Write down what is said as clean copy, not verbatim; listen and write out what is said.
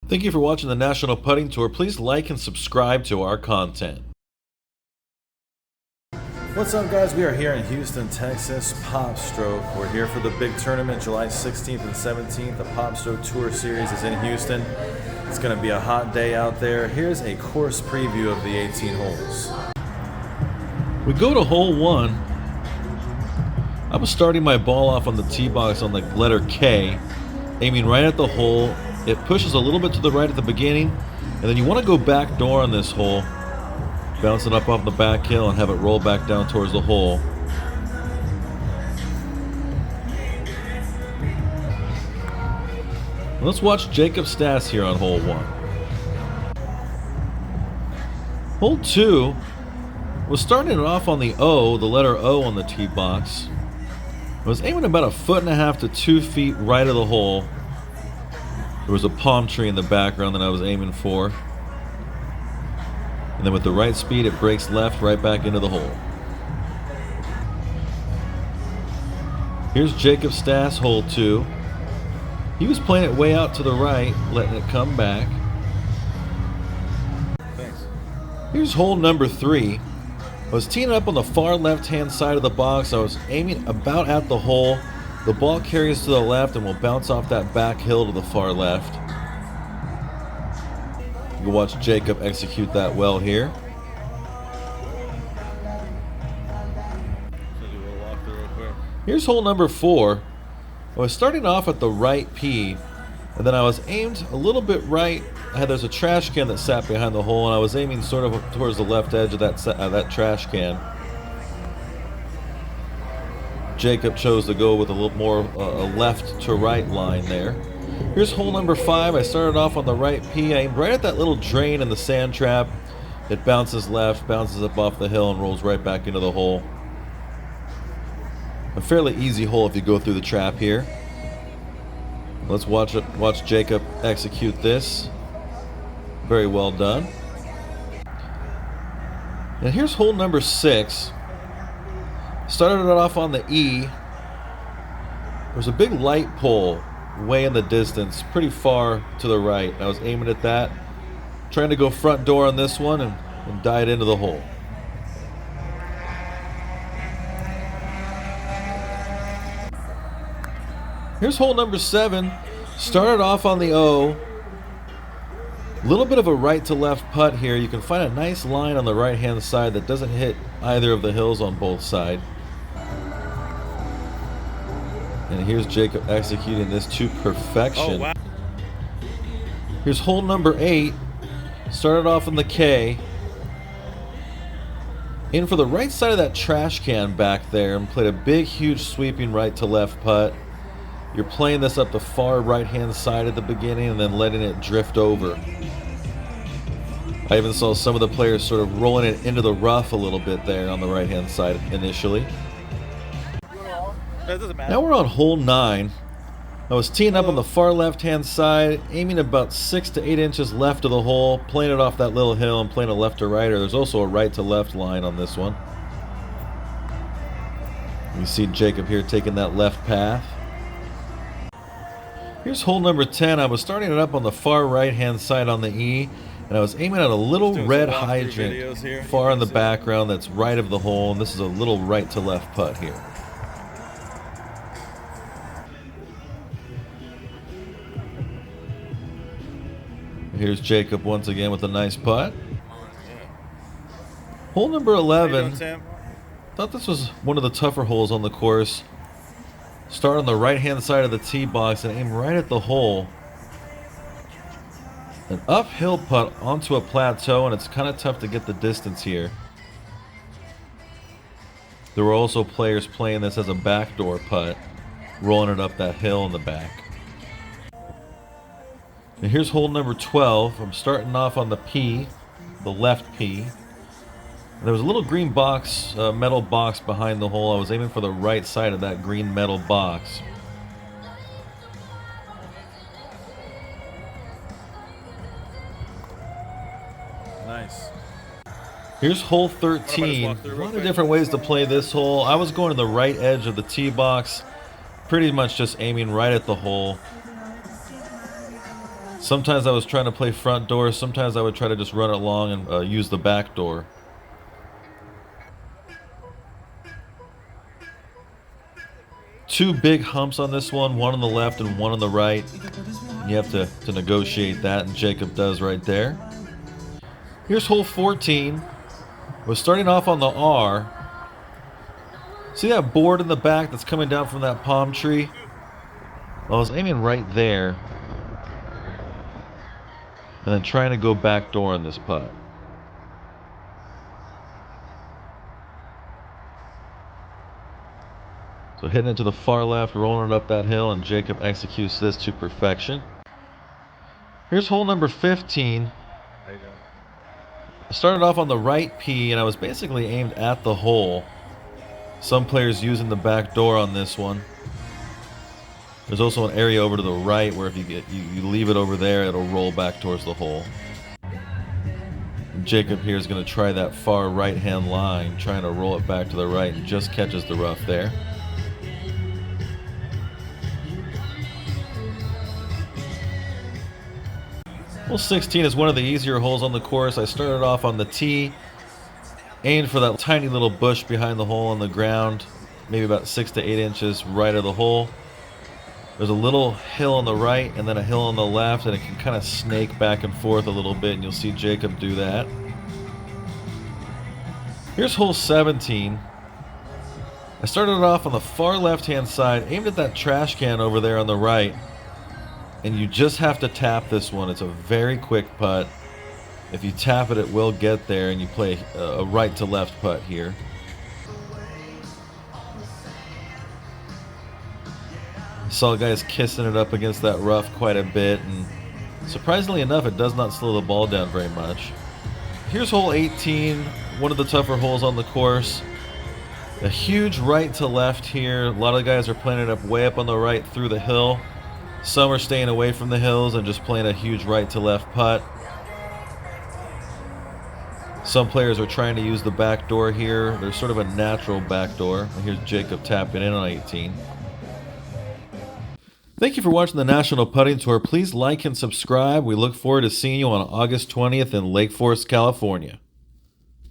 Thank you for watching the National Putting Tour. Please like and subscribe to our content. What's up, guys? We are here in Houston, Texas, PopStroke. We're here for the big tournament, July 16th and 17th. The PopStroke Tour Series is in Houston. It's going to be a hot day out there. Here's a course preview of the 18 holes. We go to hole 1. I was starting my ball off on the tee box on the letter K, aiming right at the hole. It pushes a little bit to the right at the beginning, and then you want to go back door on this hole, bounce it up off the back hill and have it roll back down towards the hole. Let's watch Jacob Stas here on hole 1. Hole 2 was starting it off on the O, the letter O on the tee box. I was aiming about 1.5 to 2 feet right of the hole. There was a palm tree in the background that I was aiming for. And then with the right speed, it breaks left right back into the hole. Here's Jacob Stas, hole 2. He was playing it way out to the right, letting it come back. Thanks. Here's hole number 3. I was teeing up on the far left-hand side of the box. I was aiming about at the hole. The ball carries to the left and will bounce off that back hill to the far left. You can watch Jacob execute that well here. Here's hole number 4. I was starting off at the right P, and then I was aimed a little bit right. There's a trash can that sat behind the hole, and I was aiming sort of towards the left edge of that trash can. Jacob chose to go with a little more a left to right line there. Here's hole number 5. I started off on the right P. I aimed right at that little drain in the sand trap. It bounces left, bounces up off the hill, and rolls right back into the hole. A fairly easy hole if you go through the trap here. Let's watch Jacob execute this. Very well done. And here's hole number 6. Started it off on the E. There's a big light pole way in the distance, pretty far to the right. I was aiming at that, trying to go front door on this one and dive into the hole. Here's hole number 7. Started off on the O. A little bit of a right to left putt here. You can find a nice line on the right hand side that doesn't hit either of the hills on both sides. And here's Jacob executing this to perfection. Oh, wow. Here's hole number 8. Started off on the K. In for the right side of that trash can back there and played a big, huge sweeping right to left putt. You're playing this up the far right-hand side at the beginning and then letting it drift over. I even saw some of the players sort of rolling it into the rough a little bit there on the right-hand side initially. Now we're on hole 9. I was teeing up on the far left-hand side, aiming about 6 to 8 inches left of the hole, playing it off that little hill and playing a left to right. There's also a right to left line on this one. You see Jacob here taking that left path. Here's hole number 10. I was starting it up on the far right-hand side on the E, and I was aiming at a little red hydrant far in the background that's right of the hole, and this is a little right to left putt here. Here's Jacob once again with a nice putt. Hole number 11. Thought this was one of the tougher holes on the course. Start on the right-hand side of the tee box and aim right at the hole. An uphill putt onto a plateau, and it's kind of tough to get the distance here. There were also players playing this as a backdoor putt, rolling it up that hill in the back. And here's hole number 12. I'm starting off on the P, the left P. There was a little green box, metal box behind the hole. I was aiming for the right side of that green metal box. Nice. Here's hole 13. A lot of different ways to play this hole. I was going to the right edge of the tee box, pretty much just aiming right at the hole. Sometimes I was trying to play front door. Sometimes I would try to just run it along and use the back door. Two big humps on this one on the left and one on the right. You have to negotiate that, and Jacob does right there. Here's hole 14. We're starting off on the R. See that board in the back that's coming down from that palm tree? Well, I was aiming right there. And then trying to go back door on this putt. So hitting it to the far left, rolling it up that hill, and Jacob executes this to perfection. Here's hole number 15. I started off on the right P, and I was basically aimed at the hole. Some players using the back door on this one. There's also an area over to the right where if you leave it over there, it'll roll back towards the hole. And Jacob here is going to try that far right-hand line, trying to roll it back to the right, and just catches the rough there. Hole 16 is one of the easier holes on the course. I started off on the tee, aimed for that tiny little bush behind the hole on the ground, maybe about 6 to 8 inches right of the hole. There's a little hill on the right and then a hill on the left, and it can kind of snake back and forth a little bit, and you'll see Jacob do that. Here's hole 17. I started it off on the far left-hand side, aimed at that trash can over there on the right, and you just have to tap this one. It's a very quick putt. If you tap it, it will get there, and you play a right to left putt here. Saw guys kissing it up against that rough quite a bit, and surprisingly enough, it does not slow the ball down very much. Here's hole 18, one of the tougher holes on the course. A huge right to left here. A lot of guys are playing it up way up on the right through the hill. Some are staying away from the hills and just playing a huge right to left putt. Some players are trying to use the back door here. There's sort of a natural back door. And here's Jacob tapping in on 18. Thank you for watching the National Putting Tour. Please like and subscribe. We look forward to seeing you on August 20th in Lake Forest, California.